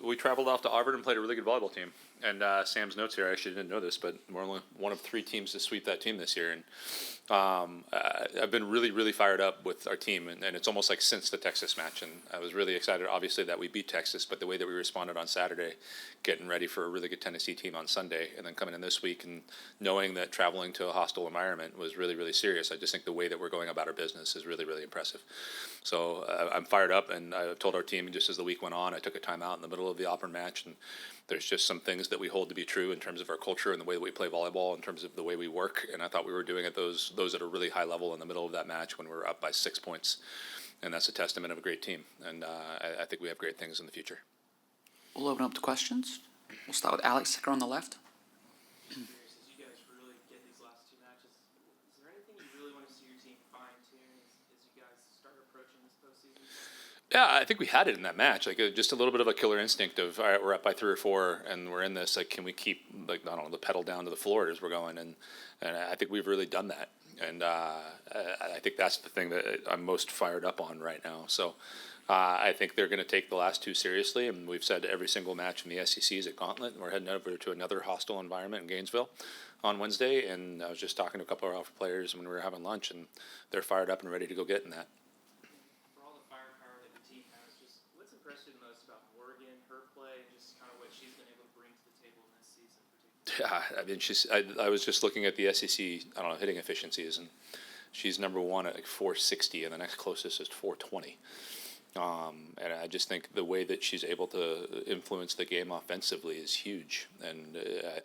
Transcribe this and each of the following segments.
we traveled off to Auburn and played a really good volleyball team. And Sam's notes here, I actually didn't know this, but we're only one of 3 teams to sweep that team this year. And I've been really, really fired up with our team, and it's almost like since the Texas match. And I was really excited, obviously, that we beat Texas, but the way that we responded on Saturday, getting ready for a really good Tennessee team on Sunday, and then coming in this week and knowing that traveling to a hostile environment was really, really serious. I just think the way that we're going about our business is really, really impressive. So I'm fired up, and I told our team just as the week went on, I took a timeout in the middle of the Auburn match, and there's just some things that we hold to be true in terms of our culture and the way that we play volleyball, in terms of the way we work. And I thought we were doing it those at a really high level in the middle of that match when we were up by 6 points. And that's a testament of a great team. And I think we have great things in the future. We'll open up to questions. We'll start with Alex Sicker on the left. As you guys really get these last 2 matches, is there anything you really want to see your team fine-tune as you guys start approaching this postseason? Yeah, I think we had it in that match. Like just a little bit of a killer instinct of, all right, we're up by 3 or 4, and we're in this. Like, can we keep, like, I don't know, the pedal down to the floor as we're going? And I think we've really done that. And I think that's the thing that I'm most fired up on right now. So I think they're going to take the last 2 seriously. And we've said every single match in the SEC is a gauntlet. And we're heading over to another hostile environment in Gainesville on Wednesday. And I was just talking to a couple of our players when we were having lunch, and they're fired up and ready to go get in that. Yeah, I mean, I was just looking at the SEC, I don't know, hitting efficiencies, and she's number 1 at like 460, and the next closest is 420. And I just think the way that she's able to influence the game offensively is huge. And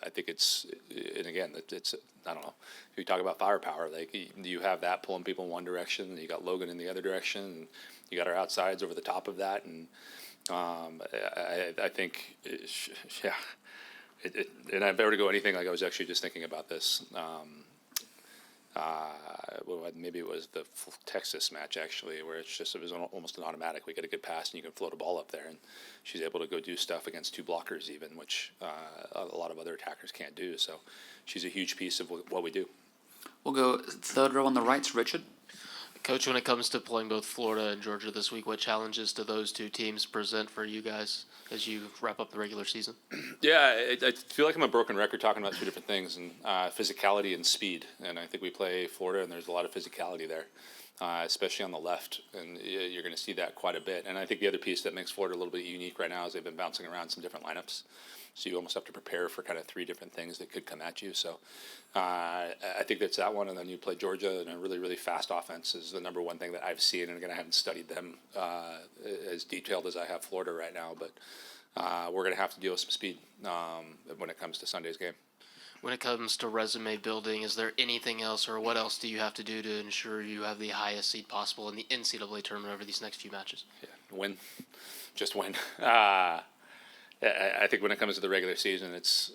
I think and again, it's, I don't know, if you talk about firepower, like you have that pulling people in one direction, and you got Logan in the other direction, and you got our outsides over the top of that. And I think, yeah. And if I were to go anything, like I was actually just thinking about this. Maybe it was the Texas match actually, where it was almost an automatic. We get a good pass and you can float a ball up there, and she's able to go do stuff against 2 blockers even, which a lot of other attackers can't do. So she's a huge piece of what we do. We'll go third row on the right, Richard. Coach, when it comes to playing both Florida and Georgia this week, what challenges do those 2 teams present for you guys as you wrap up the regular season? Yeah, I feel like I'm a broken record talking about 2 different things, and physicality and speed. And I think we play Florida, and there's a lot of physicality there, especially on the left, and you're going to see that quite a bit. And I think the other piece that makes Florida a little bit unique right now is they've been bouncing around some different lineups. So you almost have to prepare for kind of 3 different things that could come at you. So I think that's that one. And then you play Georgia, and a really, really fast offense is the number 1 thing that I've seen. And again, I haven't studied them as detailed as I have Florida right now. But we're going to have to deal with some speed when it comes to Sunday's game. When it comes to resume building, is there anything else, or what else do you have to do to ensure you have the highest seed possible in the NCAA tournament over these next few matches? Yeah, win. Just win. I think when it comes to the regular season, it's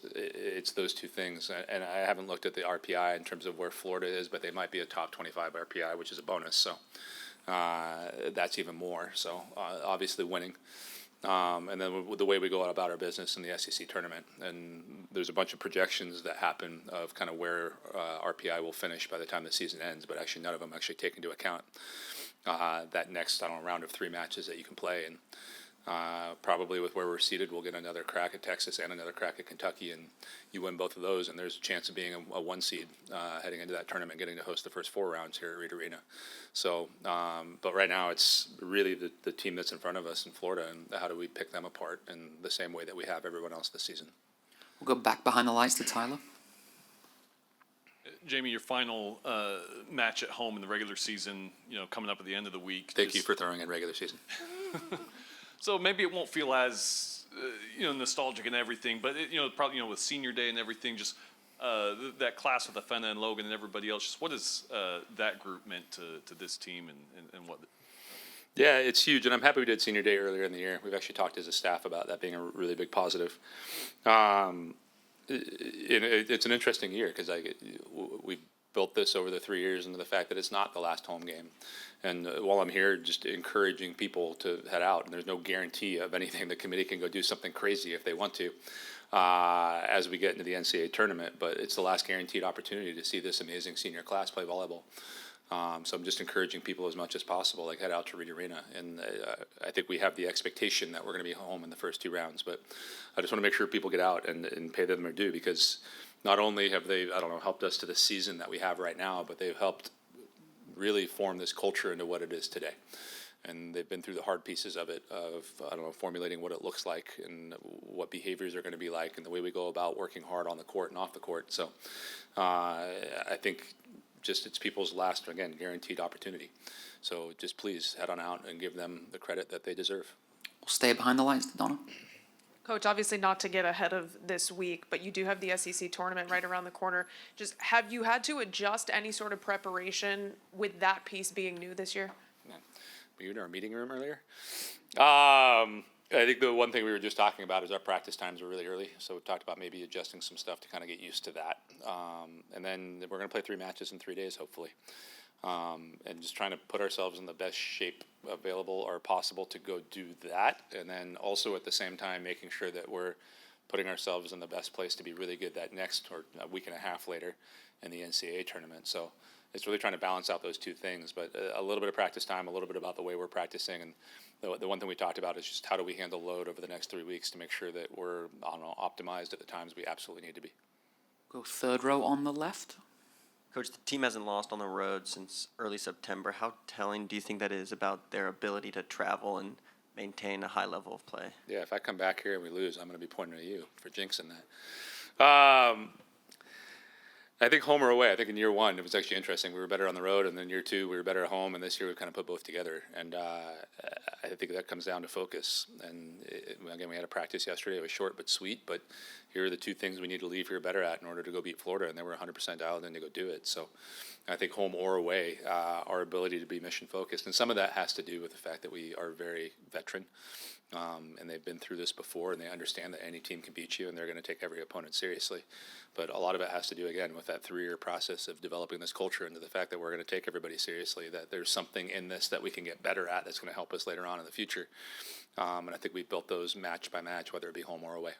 those 2 things. And I haven't looked at the RPI in terms of where Florida is, but they might be a top 25 RPI, which is a bonus. So that's even more. So obviously winning. And then the way we go about our business in the SEC tournament. And there's a bunch of projections that happen of kind of where RPI will finish by the time the season ends, but actually none of them actually take into account that next, round of 3 matches that you can play. And probably with where we're seated, we'll get another crack at Texas and another crack at Kentucky, and you win both of those, and there's a chance of being a 1 seed heading into that tournament, getting to host the first 4 rounds here at Reed Arena. So, but right now it's really the team that's in front of us in Florida, and how do we pick them apart in the same way that we have everyone else this season. We'll go back behind the lights to Tyler. Jamie, your final match at home in the regular season, coming up at the end of the week. Thank you for throwing in regular season. So maybe it won't feel as, nostalgic and everything, but probably, with senior day and everything, just that class with Afena and Logan and everybody else. Just what has that group meant to this team and what? Yeah, it's huge, and I'm happy we did senior day earlier in the year. We've actually talked as a staff about that being a really big positive. It's an interesting year because we built this over the 3 years into the fact that it's not the last home game. And while I'm here, just encouraging people to head out, and there's no guarantee of anything. The committee can go do something crazy if they want to as we get into the NCAA tournament, but it's the last guaranteed opportunity to see this amazing senior class play volleyball. So I'm just encouraging people as much as possible, like head out to Reed Arena. And I think we have the expectation that we're going to be home in the first 2 rounds, but I just want to make sure people get out and pay them their due, because not only have they, I don't know, helped us to the season that we have right now, but they've helped really form this culture into what it is today. And they've been through the hard pieces of it, of, I don't know, formulating what it looks like and what behaviors are going to be like and the way we go about working hard on the court and off the court. So I think just it's people's last, again, guaranteed opportunity. So just please head on out and give them the credit that they deserve. We'll stay behind the lights, Donna. Coach, obviously not to get ahead of this week, but you do have the SEC tournament right around the corner. Just have you had to adjust any sort of preparation with that piece being new this year? Yeah. Were you in our meeting room earlier? I think the one thing we were just talking about is our practice times were really early, so we talked about maybe adjusting some stuff to kind of get used to that. And then we're going to play 3 matches in 3 days, hopefully. And just trying to put ourselves in the best shape available or possible to go do that. And then also at the same time, making sure that we're putting ourselves in the best place to be really good that next or a week and a half later in the NCAA tournament. So it's really trying to balance out those 2 things, but a little bit of practice time, a little bit about the way we're practicing. And the one thing we talked about is just how do we handle load over the next 3 weeks to make sure that we're, I don't know, optimized at the times we absolutely need to be. Go third row on the left. Coach, the team hasn't lost on the road since early September. How telling do you think that is about their ability to travel and maintain a high level of play? Yeah, if I come back here and we lose, I'm going to be pointing at you for jinxing that. I think home or away. I think in year 1 it was actually interesting. We were better on the road, and then year 2 we were better at home, and this year we kind of put both together. And I think that comes down to focus. And again, we had a practice yesterday. It was short but sweet. But here are the 2 things we need to leave here better at in order to go beat Florida, and they were 100% dialed in to go do it. So I think home or away, our ability to be mission focused, and some of that has to do with the fact that we are very veteran. And they've been through this before, and they understand that any team can beat you, and they're going to take every opponent seriously. But a lot of it has to do, again, with that 3-year process of developing this culture into the fact that we're going to take everybody seriously, that there's something in this that we can get better at that's going to help us later on in the future. And I think we've built those match by match, whether it be home or away.